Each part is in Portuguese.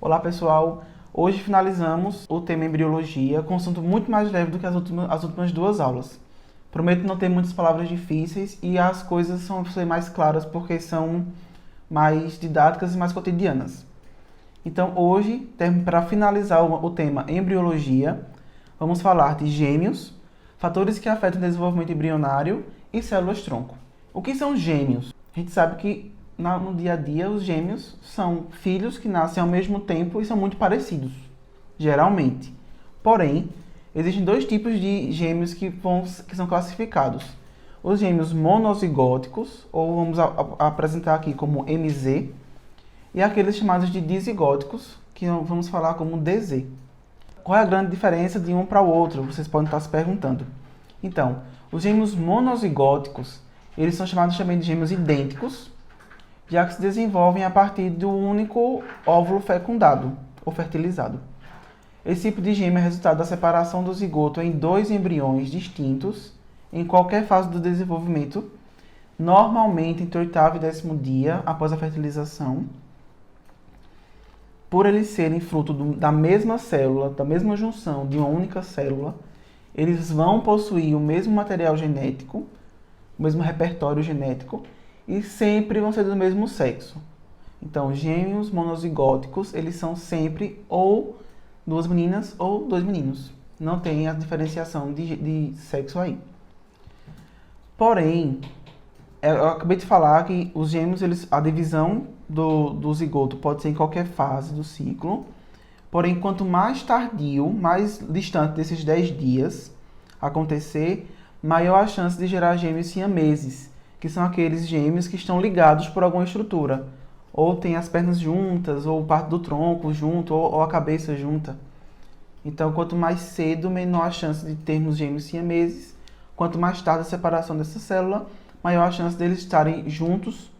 Olá pessoal, hoje finalizamos o tema embriologia com um assunto muito mais leve do que as últimas duas aulas. Prometo não ter muitas palavras difíceis e as coisas vão ser mais claras porque são mais didáticas e mais cotidianas. Então hoje, para finalizar o tema embriologia, vamos falar de gêmeos, fatores que afetam o desenvolvimento embrionário e células-tronco. O que são gêmeos? A gente sabe que no dia a dia, os gêmeos são filhos que nascem ao mesmo tempo e são muito parecidos, geralmente. Porém, existem dois tipos de gêmeos que são classificados. Os gêmeos monozigóticos, ou vamos apresentar aqui como MZ, e aqueles chamados de dizigóticos, que vamos falar como DZ. Qual é a grande diferença de um para o outro? Vocês podem estar se perguntando. Então, os gêmeos monozigóticos, eles são chamados também de gêmeos idênticos, já que se desenvolvem a partir do único óvulo fecundado ou fertilizado. Esse tipo de gêmeo é resultado da separação do zigoto em dois embriões distintos em qualquer fase do desenvolvimento, normalmente entre o 8º e 10º dia após a fertilização. Por eles serem fruto da mesma célula, da mesma junção de uma única célula, eles vão possuir o mesmo material genético, o mesmo repertório genético, e sempre vão ser do mesmo sexo. Então, gêmeos monozigóticos, eles são sempre ou duas meninas ou dois meninos. Não tem a diferenciação de sexo aí. Porém, eu acabei de falar que os gêmeos, a divisão do zigoto pode ser em qualquer fase do ciclo. Porém, quanto mais tardio, mais distante desses 10 dias acontecer, maior a chance de gerar gêmeos siameses, que são aqueles gêmeos que estão ligados por alguma estrutura. Ou tem as pernas juntas, ou parte do tronco junto, ou a cabeça junta. Então, quanto mais cedo, menor a chance de termos gêmeos siameses. Quanto mais tarde a separação dessa célula, maior a chance deles estarem juntos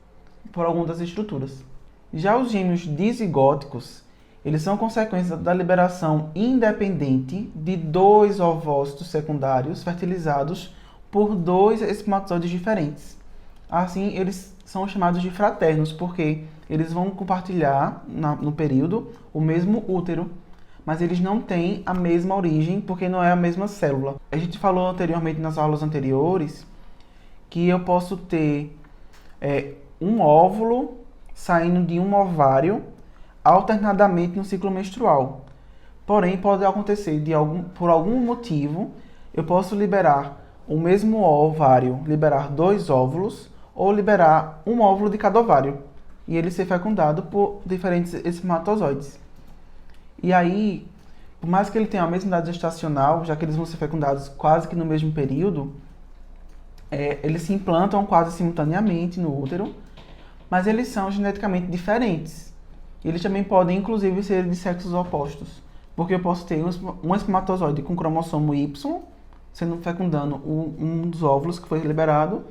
por alguma das estruturas. Já os gêmeos dizigóticos, eles são consequência da liberação independente de dois ovócitos secundários fertilizados por dois espermatozoides diferentes. Assim, eles são chamados de fraternos, porque eles vão compartilhar, no período, o mesmo útero, mas eles não têm a mesma origem, porque não é a mesma célula. A gente falou anteriormente, nas aulas anteriores, que eu posso ter um óvulo saindo de um ovário alternadamente no ciclo menstrual. Porém, pode acontecer, por algum motivo, eu posso liberar o mesmo ovário, liberar dois óvulos, ou liberar um óvulo de cada ovário, e ele ser fecundado por diferentes espermatozoides. E aí, por mais que ele tenha a mesma idade gestacional, já que eles vão ser fecundados quase que no mesmo período, eles se implantam quase simultaneamente no útero, mas eles são geneticamente diferentes. Eles também podem, inclusive, ser de sexos opostos, porque eu posso ter um espermatozoide com cromossomo Y, sendo fecundando um dos óvulos que foi liberado,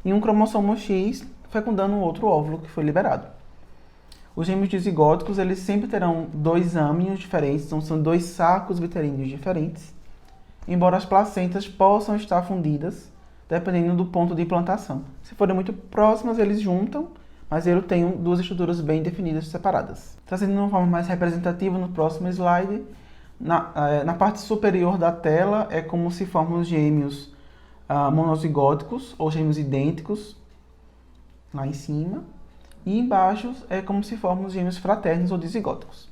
e um cromossomo X fecundando um outro óvulo que foi liberado. Os gêmeos dizigóticos, eles sempre terão dois âmnios diferentes, então são dois sacos viteríneos diferentes, embora as placentas possam estar fundidas, dependendo do ponto de implantação. Se forem muito próximas, eles juntam, mas eles têm duas estruturas bem definidas, separadas. Trazendo de uma forma mais representativa no próximo slide, na parte superior da tela é como se formam os gêmeos monozigóticos ou gêmeos idênticos, lá em cima, e embaixo é como se formam os gêmeos fraternos ou dizigóticos.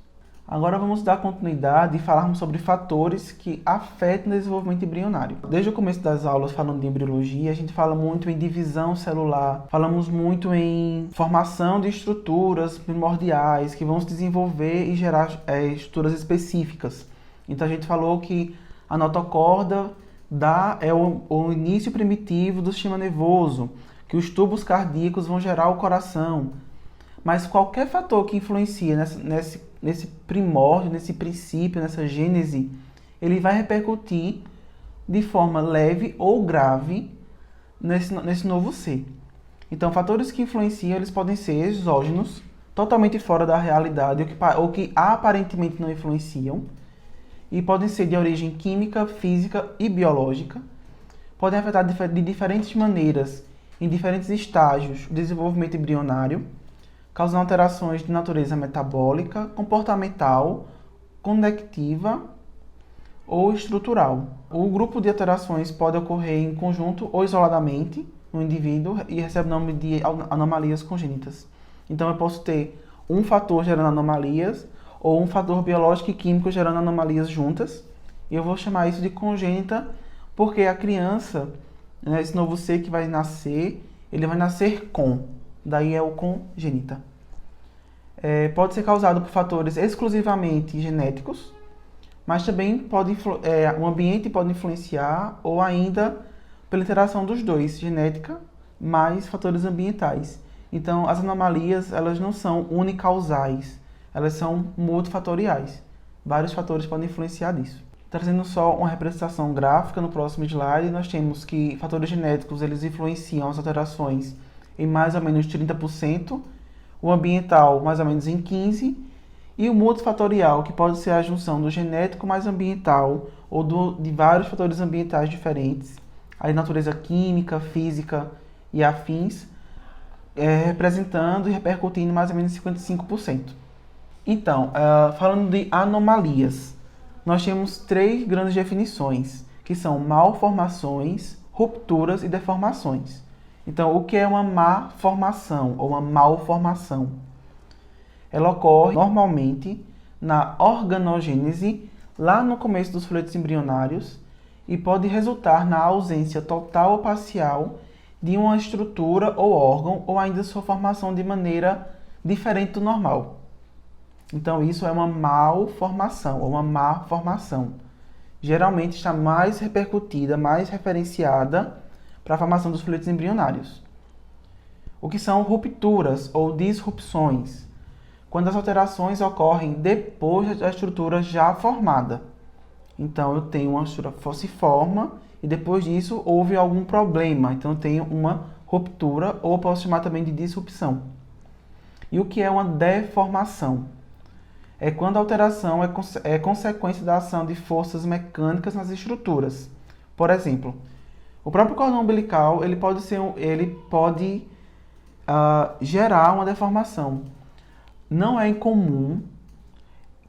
Agora vamos dar continuidade e falarmos sobre fatores que afetam o desenvolvimento embrionário. Desde o começo das aulas, falando de embriologia, a gente fala muito em divisão celular, falamos muito em formação de estruturas primordiais que vão se desenvolver e gerar estruturas específicas. Então a gente falou que a notocorda é o início primitivo do sistema nervoso, que os tubos cardíacos vão gerar o coração. Mas qualquer fator que influencia nesse primórdio, nesse princípio, nessa gênese, ele vai repercutir de forma leve ou grave nesse novo ser. Então, fatores que influenciam, eles podem ser exógenos, totalmente fora da realidade, ou que aparentemente não influenciam, e podem ser de origem química, física e biológica. Podem afetar de diferentes maneiras, em diferentes estágios, o desenvolvimento embrionário. causando alterações de natureza metabólica, comportamental, conectiva ou estrutural. O grupo de alterações pode ocorrer em conjunto ou isoladamente no indivíduo e recebe o nome de anomalias congênitas. Então eu posso ter um fator gerando anomalias ou um fator biológico e químico gerando anomalias juntas. E eu vou chamar isso de congênita porque a criança, né, esse novo ser que vai nascer, ele vai nascer com. Daí é o congênita. Pode ser causado por fatores exclusivamente genéticos, mas também o ambiente pode influenciar ou ainda pela interação dos dois, genética mais fatores ambientais. Então, as anomalias, elas não são unicausais, elas são multifatoriais. Vários fatores podem influenciar nisso. Trazendo só uma representação gráfica no próximo slide, nós temos que fatores genéticos, eles influenciam as alterações em mais ou menos 30%, o ambiental mais ou menos em 15%, e o multifatorial, que pode ser a junção do genético mais ambiental ou de vários fatores ambientais diferentes, a natureza química, física e afins, representando e repercutindo mais ou menos 55%. Então, falando de anomalias, nós temos 3 grandes definições, que são malformações, rupturas e deformações. Então, o que é uma má formação ou uma malformação? Ela ocorre normalmente na organogênese, lá no começo dos folhetos embrionários, e pode resultar na ausência total ou parcial de uma estrutura ou órgão, ou ainda sua formação de maneira diferente do normal. Então, isso é uma malformação ou uma má formação. Geralmente está mais repercutida, mais referenciada para a formação dos folhetos embrionários. O que são rupturas ou disrupções? Quando as alterações ocorrem depois da estrutura já formada. Então, eu tenho uma estrutura se forma e depois disso houve algum problema. Então, eu tenho uma ruptura ou posso chamar também de disrupção. E o que é uma deformação? É quando a alteração é consequência da ação de forças mecânicas nas estruturas. Por exemplo, o próprio cordão umbilical ele pode gerar uma deformação. Não é incomum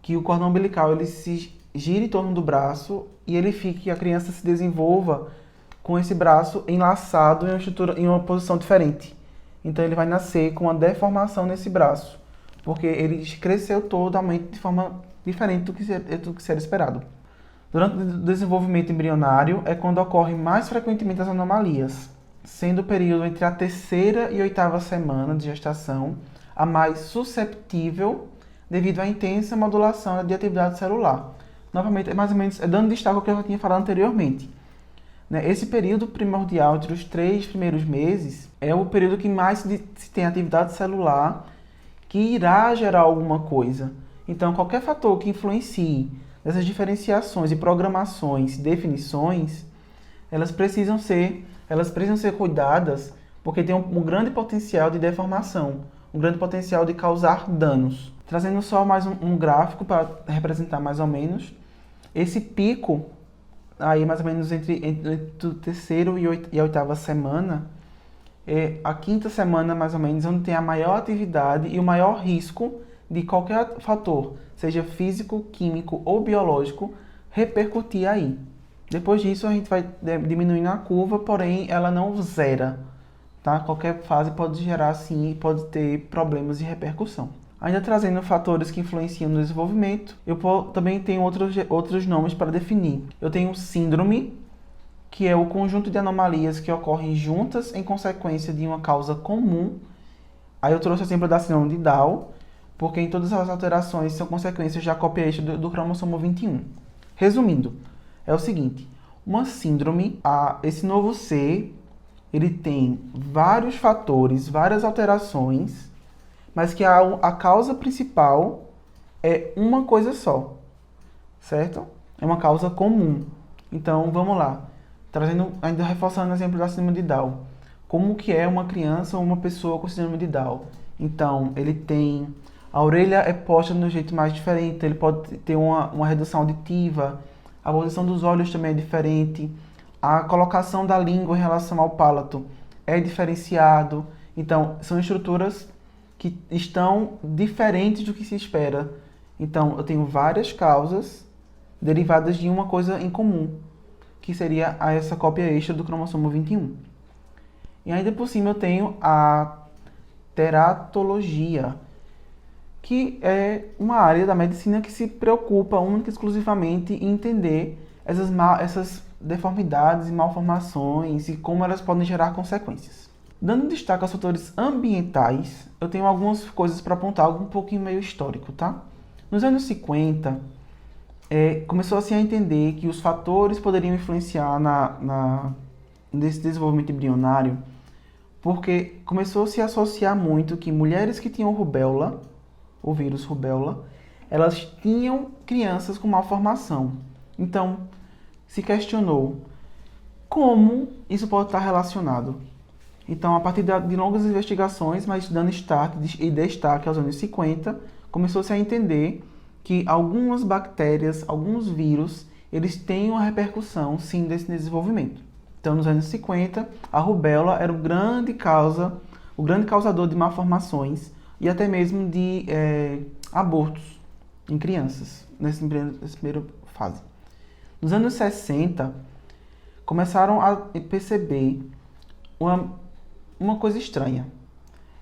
que o cordão umbilical ele se gire em torno do braço e a criança se desenvolva com esse braço enlaçado em uma posição diferente. Então ele vai nascer com uma deformação nesse braço, porque ele cresceu totalmente de forma diferente do que seria esperado. Durante o desenvolvimento embrionário é quando ocorrem mais frequentemente as anomalias, sendo o período entre a 3ª e 8ª semana de gestação a mais susceptível devido à intensa modulação de atividade celular. Novamente, mais ou menos, dando destaque ao que eu já tinha falado anteriormente. Esse período primordial entre os 3 primeiros meses é o período que mais se tem atividade celular que irá gerar alguma coisa. Então, qualquer fator que influencie nessas diferenciações e programações, definições, elas precisam ser cuidadas porque tem um grande potencial de deformação, um grande potencial de causar danos. Trazendo só mais um gráfico para representar mais ou menos, esse pico, aí mais ou menos entre o 3º e a 8ª semana, é a 5ª semana mais ou menos, onde tem a maior atividade e o maior risco de qualquer fator, seja físico, químico ou biológico, repercutir aí. Depois disso a gente vai diminuindo a curva, porém ela não zera. Tá? Qualquer fase pode gerar, sim, pode ter problemas de repercussão. Ainda trazendo fatores que influenciam no desenvolvimento, eu também tenho outros nomes para definir. Eu tenho síndrome, que é o conjunto de anomalias que ocorrem juntas em consequência de uma causa comum. Aí eu trouxe o exemplo da síndrome de Down, porque em todas as alterações são consequências da cópia extra do cromossomo 21. Resumindo, é o seguinte, uma síndrome, esse novo ser, ele tem vários fatores, várias alterações, mas que a causa principal é uma coisa só, certo? É uma causa comum. Então, vamos lá. Ainda reforçando o exemplo da síndrome de Down. Como que é uma criança ou uma pessoa com síndrome de Down? Então, ele tem... A orelha é posta de um jeito mais diferente, ele pode ter uma redução auditiva, a posição dos olhos também é diferente, a colocação da língua em relação ao palato é diferenciado. Então, são estruturas que estão diferentes do que se espera. Então, eu tenho várias causas derivadas de uma coisa em comum, que seria essa cópia extra do cromossomo 21. E ainda por cima eu tenho a teratologia, que é uma área da medicina que se preocupa única e exclusivamente em entender essas deformidades e malformações e como elas podem gerar consequências. Dando destaque aos fatores ambientais, eu tenho algumas coisas para apontar, algo um pouquinho meio histórico, tá? Nos anos 50, começou-se a entender que os fatores poderiam influenciar nesse desenvolvimento embrionário, porque começou-se a associar muito que mulheres que tinham rubéola, o vírus rubéola, elas tinham crianças com malformação. Então, se questionou como isso pode estar relacionado. Então, a partir de longas investigações, mas dando start e destaque aos anos 50, começou-se a entender que algumas bactérias, alguns vírus, eles têm uma repercussão, sim, desse desenvolvimento. Então, nos anos 50, a rubéola era o grande causador de malformações e até mesmo de abortos em crianças, nessa primeira fase. Nos anos 60, começaram a perceber uma coisa estranha.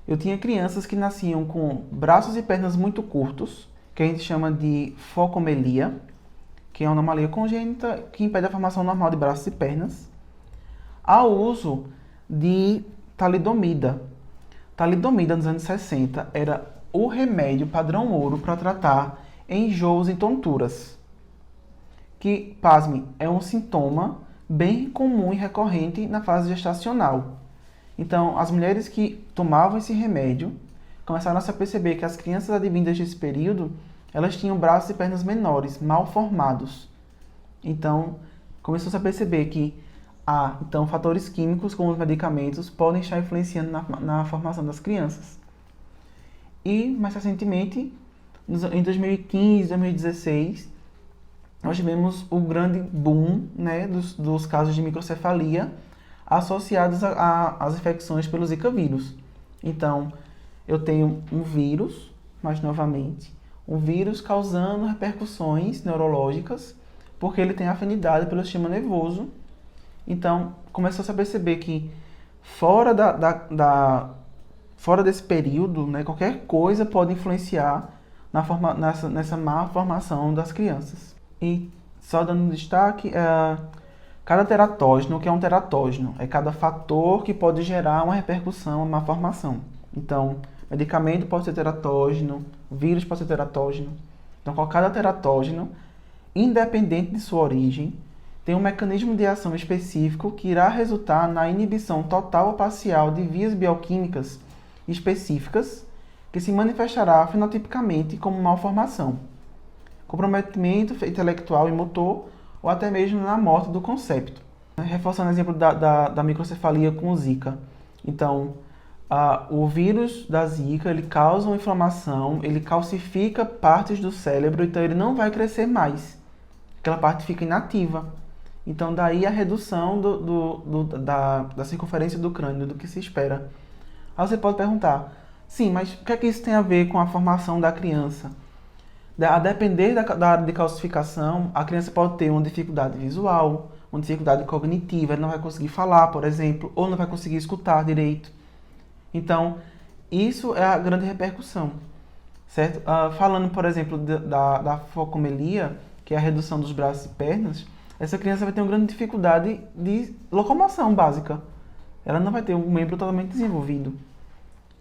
Eu tinha crianças que nasciam com braços e pernas muito curtos, que a gente chama de focomelia, que é uma anomalia congênita que impede a formação normal de braços e pernas, ao uso de talidomida. Talidomida, nos anos 60, era o remédio padrão ouro para tratar enjoos e tonturas, que, pasme, é um sintoma bem comum e recorrente na fase gestacional. Então, as mulheres que tomavam esse remédio começaram a se perceber que as crianças advindas desse período, elas tinham braços e pernas menores, mal formados. Então, começou-se a perceber que fatores químicos, como os medicamentos, podem estar influenciando na formação das crianças. E, mais recentemente, em 2015, 2016, nós tivemos o grande boom, né, dos casos de microcefalia associados às infecções pelo Zika vírus. Então, eu tenho um vírus, mas novamente, um vírus causando repercussões neurológicas, porque ele tem afinidade pelo sistema nervoso. Então, começou-se a perceber que fora desse período, né, qualquer coisa pode influenciar nessa má formação das crianças. E só dando destaque, cada teratógeno, o que é um teratógeno? É cada fator que pode gerar uma repercussão, uma má formação. Então, medicamento pode ser teratógeno, vírus pode ser teratógeno. Então, cada teratógeno, independente de sua origem, tem um mecanismo de ação específico que irá resultar na inibição total ou parcial de vias bioquímicas específicas que se manifestará fenotipicamente como malformação, comprometimento intelectual e motor ou até mesmo na morte do concepto. Reforçando o exemplo da microcefalia com Zika. Então, o vírus da Zika, ele causa uma inflamação, ele calcifica partes do cérebro, então ele não vai crescer mais. Aquela parte fica inativa. Então, daí a redução da circunferência do crânio, do que se espera. Aí você pode perguntar, sim, mas o que é que isso tem a ver com a formação da criança? A depender da área de calcificação, a criança pode ter uma dificuldade visual, uma dificuldade cognitiva, ele não vai conseguir falar, por exemplo, ou não vai conseguir escutar direito. Então, isso é a grande repercussão, certo? Falando, por exemplo, da focomelia, que é a redução dos braços e pernas, essa criança vai ter uma grande dificuldade de locomoção básica. Ela não vai ter um membro totalmente desenvolvido.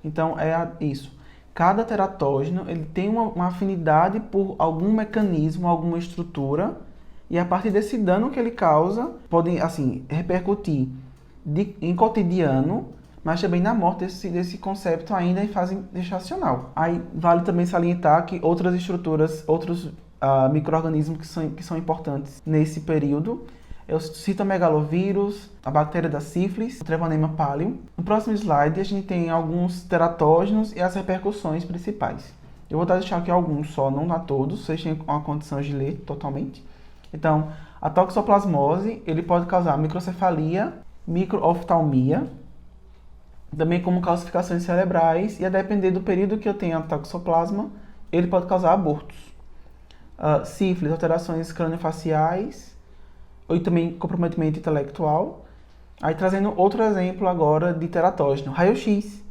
Então, isso. Cada teratógeno ele tem uma afinidade por algum mecanismo, alguma estrutura, e a partir desse dano que ele causa, podem assim, repercutir em cotidiano, mas também na morte desse concepto ainda em fase gestacional. Aí vale também salientar que outras estruturas, outros micro-organismos que são importantes nesse período, é o citomegalovírus, a bactéria da sífilis, o Treponema pallidum. No próximo slide a gente tem alguns teratógenos e as repercussões principais. Eu vou deixar aqui alguns só, não a todos, vocês têm uma condição de ler totalmente. Então, a toxoplasmose, ele pode causar microcefalia, microoftalmia, também como calcificações cerebrais, e a depender do período que eu tenha toxoplasma, ele pode causar abortos. Sífilis, alterações craniofaciais, ou também comprometimento intelectual. Aí trazendo outro exemplo agora de teratógeno, raio-x.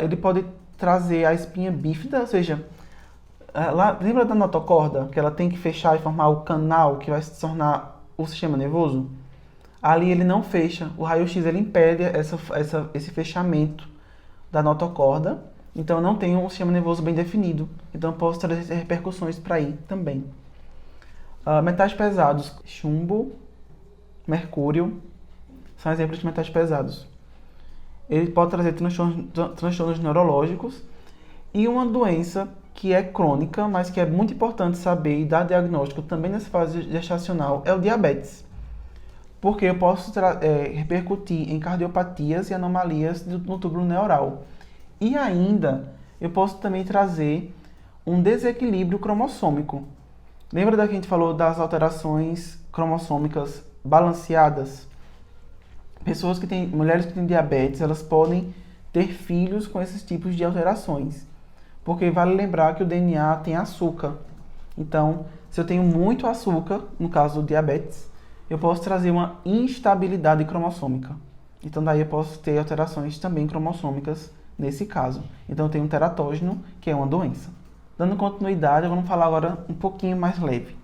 Ele pode trazer a espinha bífida, ou seja, lembra da notocorda, que ela tem que fechar e formar o canal que vai se tornar o sistema nervoso? Ali ele não fecha, o raio-x ele impede esse fechamento da notocorda, então eu não tenho um sistema nervoso bem definido, então eu posso trazer repercussões para aí também. Metais pesados, chumbo, mercúrio, são exemplos de metais pesados. Ele pode trazer transtornos neurológicos e uma doença que é crônica, mas que é muito importante saber e dar diagnóstico também nessa fase gestacional, é o diabetes. Porque eu posso repercutir em cardiopatias e anomalias no túbulo neural. E ainda, eu posso também trazer um desequilíbrio cromossômico. Lembra da que a gente falou das alterações cromossômicas balanceadas? Mulheres que têm diabetes, elas podem ter filhos com esses tipos de alterações. Porque vale lembrar que o DNA tem açúcar. Então, se eu tenho muito açúcar, no caso do diabetes, eu posso trazer uma instabilidade cromossômica. Então, daí eu posso ter alterações também cromossômicas nesse caso. Então, eu tenho um teratógeno, que é uma doença. Dando continuidade, vamos falar agora um pouquinho mais leve.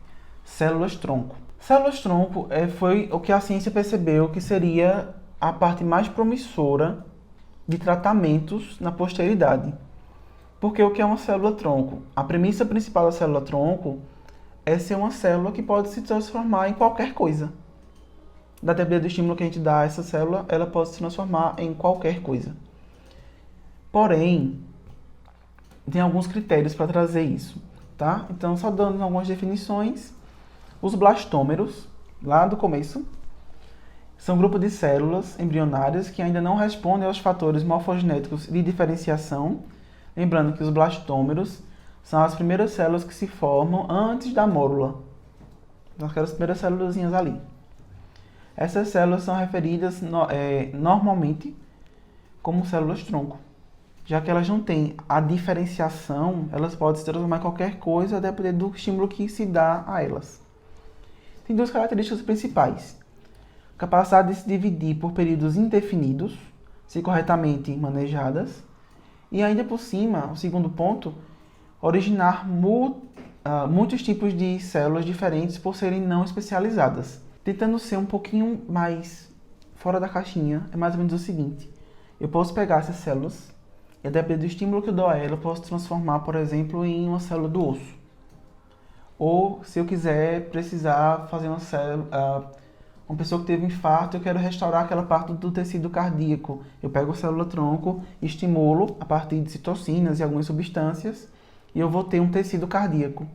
Células-tronco. Células-tronco foi o que a ciência percebeu que seria a parte mais promissora de tratamentos na posteridade. Porque o que é uma célula-tronco? A premissa principal da célula-tronco é ser uma célula que pode se transformar em qualquer coisa. Dependendo do estímulo que a gente dá a essa célula, ela pode se transformar em qualquer coisa. Porém, tem alguns critérios para trazer isso, tá? Então, só dando algumas definições, os blastômeros, lá do começo, são um grupo de células embrionárias que ainda não respondem aos fatores morfogenéticos de diferenciação. Lembrando que os blastômeros são as primeiras células que se formam antes da mórula. Aquelas primeiras célulazinhas ali. Essas células são referidas normalmente como células-tronco. Já que elas não têm a diferenciação, elas podem se transformar em qualquer coisa a depender do estímulo que se dá a elas. Tem duas características principais. Capacidade de se dividir por períodos indefinidos, se corretamente manejadas. E ainda por cima, o segundo ponto, originar muitos tipos de células diferentes por serem não especializadas. Tentando ser um pouquinho mais fora da caixinha, é mais ou menos o seguinte. Eu posso pegar essas células e, a depender do estímulo que eu dou a ela, eu posso transformar, por exemplo, em uma célula do osso. Ou, se eu quiser precisar fazer uma célula... Uma pessoa que teve um infarto, eu quero restaurar aquela parte do tecido cardíaco. Eu pego a célula-tronco, estimulo a partir de citocinas e algumas substâncias, e eu vou ter um tecido cardíaco.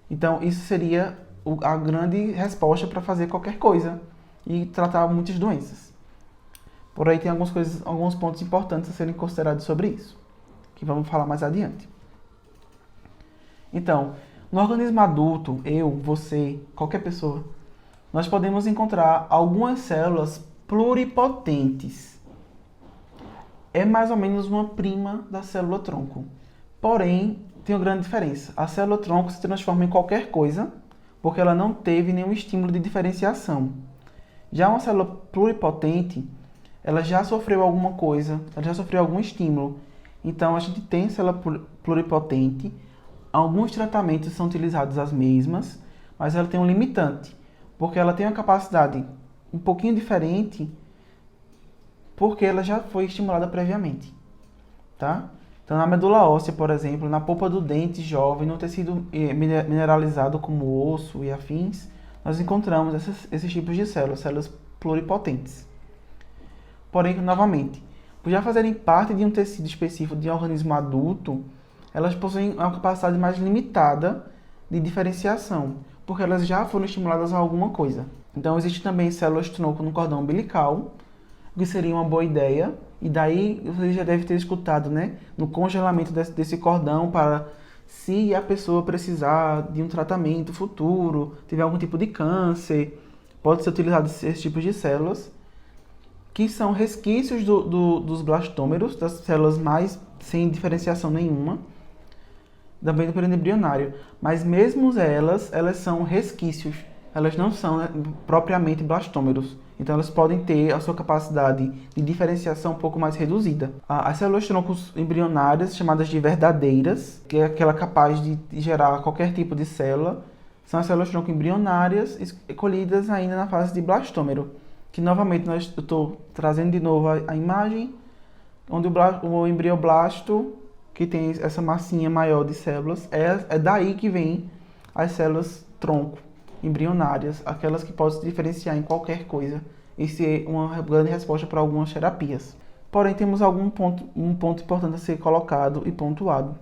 Então, isso seria a grande resposta para fazer qualquer coisa e tratar muitas doenças. Por aí tem alguns pontos importantes a serem considerados sobre isso, que vamos falar mais adiante. Então, no organismo adulto, eu, você, qualquer pessoa, nós podemos encontrar algumas células pluripotentes. É mais ou menos uma prima da célula-tronco. Porém, tem uma grande diferença. A célula-tronco se transforma em qualquer coisa, porque ela não teve nenhum estímulo de diferenciação. Já uma célula pluripotente, ela já sofreu alguma coisa, ela já sofreu algum estímulo. Então, a gente tem célula pluripotente, alguns tratamentos são utilizados as mesmas, mas ela tem um limitante. Porque ela tem uma capacidade um pouquinho diferente, porque ela já foi estimulada previamente, tá? Então, na medula óssea, por exemplo, na polpa do dente jovem, no tecido mineralizado como osso e afins, nós encontramos esses tipos de células pluripotentes. Porém, novamente, por já fazerem parte de um tecido específico de um organismo adulto, elas possuem uma capacidade mais limitada de diferenciação, porque elas já foram estimuladas a alguma coisa. Então, existe também células-tronco no cordão umbilical, que seria uma boa ideia, e daí você já deve ter escutado, né, no congelamento desse cordão para, se a pessoa precisar de um tratamento futuro, tiver algum tipo de câncer, pode ser utilizado esses tipos de células. que são resquícios dos blastômeros, das células mais sem diferenciação nenhuma, também do período embrionário. Mas mesmo elas são resquícios, elas não são, né, propriamente blastômeros. Então elas podem ter a sua capacidade de diferenciação um pouco mais reduzida. As células troncos embrionárias, chamadas de verdadeiras, que é aquela capaz de gerar qualquer tipo de célula, são as células tronco embrionárias colhidas ainda na fase de blastômero. Que novamente eu estou trazendo de novo a imagem, onde o embrioblasto, que tem essa massinha maior de células, é daí que vem as células tronco embrionárias, aquelas que podem se diferenciar em qualquer coisa e ser uma grande resposta para algumas terapias. Porém, temos um ponto importante a ser colocado e pontuado.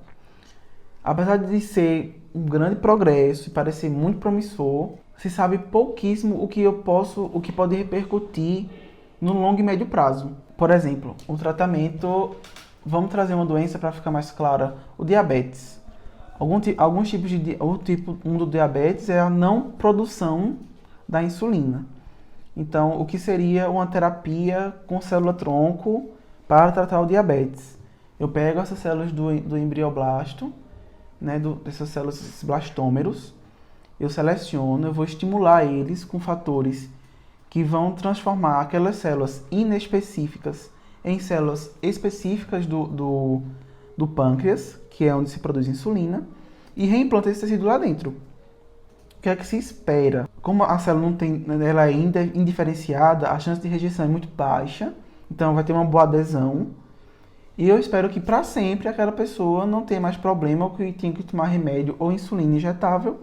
Apesar de ser um grande progresso e parecer muito promissor, se sabe pouquíssimo o que pode repercutir no longo e médio prazo. Por exemplo, o tratamento, vamos trazer uma doença para ficar mais clara, o diabetes. Alguns tipos o tipo 1 do diabetes é a não produção da insulina. Então, o que seria uma terapia com célula-tronco para tratar o diabetes? Eu pego essas células do embrioblasto, né, dessas células, esses blastômeros, eu seleciono, eu vou estimular eles com fatores que vão transformar aquelas células inespecíficas em células específicas do pâncreas, que é onde se produz insulina, e reimplanta esse tecido lá dentro. O que é que se espera? Como a célula não tem, ela é indiferenciada, a chance de rejeição é muito baixa, então vai ter uma boa adesão. E eu espero que para sempre aquela pessoa não tenha mais problema ou que tenha que tomar remédio ou insulina injetável,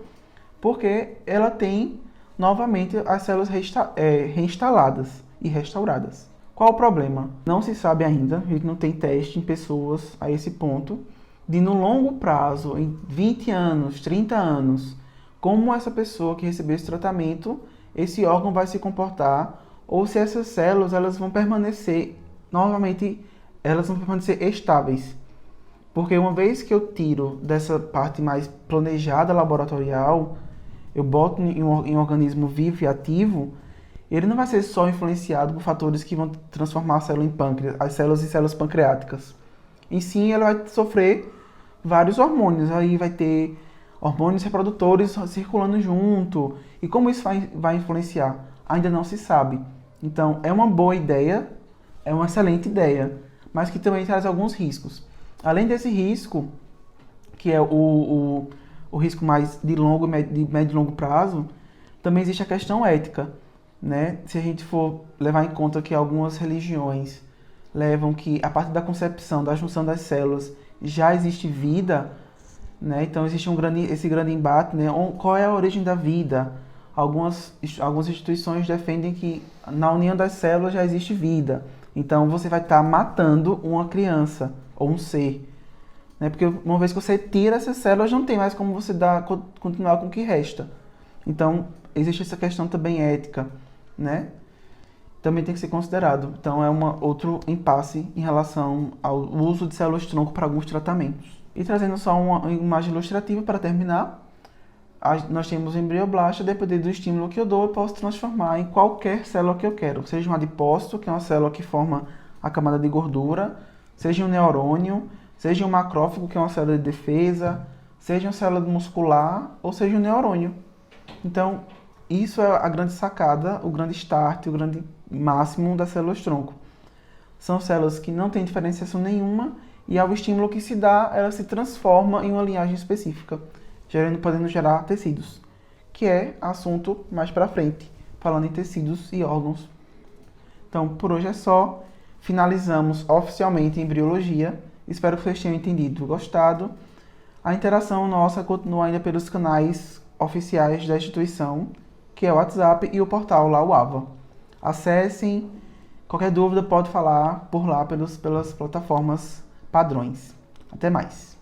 porque ela tem novamente as células reinstaladas e restauradas. Qual o problema? Não se sabe ainda, a gente não tem teste em pessoas a esse ponto, de no longo prazo, em 20 anos, 30 anos, como essa pessoa que recebeu esse tratamento, esse órgão vai se comportar, ou se essas células elas vão permanecer, novamente, elas vão permanecer estáveis. Porque uma vez que eu tiro dessa parte mais planejada laboratorial, eu boto em um organismo vivo e ativo, ele não vai ser só influenciado por fatores que vão transformar a célula em pâncreas, as células em células pancreáticas. E sim, ela vai sofrer vários hormônios, aí vai ter hormônios reprodutores circulando junto. E como isso vai influenciar? Ainda não se sabe. Então, é uma boa ideia, é uma excelente ideia, mas que também traz alguns riscos. Além desse risco, que é o risco mais de médio e longo prazo, também existe a questão ética, né? Se a gente for levar em conta que algumas religiões levam que a partir da concepção, da junção das células, já existe vida, né? Então existe esse grande embate, né? Qual é a origem da vida? Algumas instituições defendem que na união das células já existe vida. Então você vai estar matando uma criança ou um ser, né? Porque uma vez que você tira essas células, não tem mais como você continuar com o que resta. Então existe essa questão também ética, né? Também tem que ser considerado. Então é outro impasse em relação ao uso de células-tronco para alguns tratamentos. E trazendo só uma imagem ilustrativa para terminar, nós temos o embrioblasto, dependendo do estímulo que eu dou, eu posso transformar em qualquer célula que eu quero. Seja um adipócito, que é uma célula que forma a camada de gordura, seja um neurônio, seja um macrófago, que é uma célula de defesa, seja uma célula muscular, ou seja um neurônio. Então, isso é a grande sacada, o grande start, o grande máximo das células-tronco. São células que não têm diferenciação nenhuma e ao estímulo que se dá, ela se transforma em uma linhagem específica, podendo gerar tecidos, que é assunto mais para frente, falando em tecidos e órgãos. Então, por hoje é só. Finalizamos oficialmente em embriologia. Espero que vocês tenham entendido e gostado. A interação nossa continua ainda pelos canais oficiais da instituição, que é o WhatsApp e o portal lá, o AVA. Acessem, qualquer dúvida pode falar por lá pelas plataformas padrões. Até mais!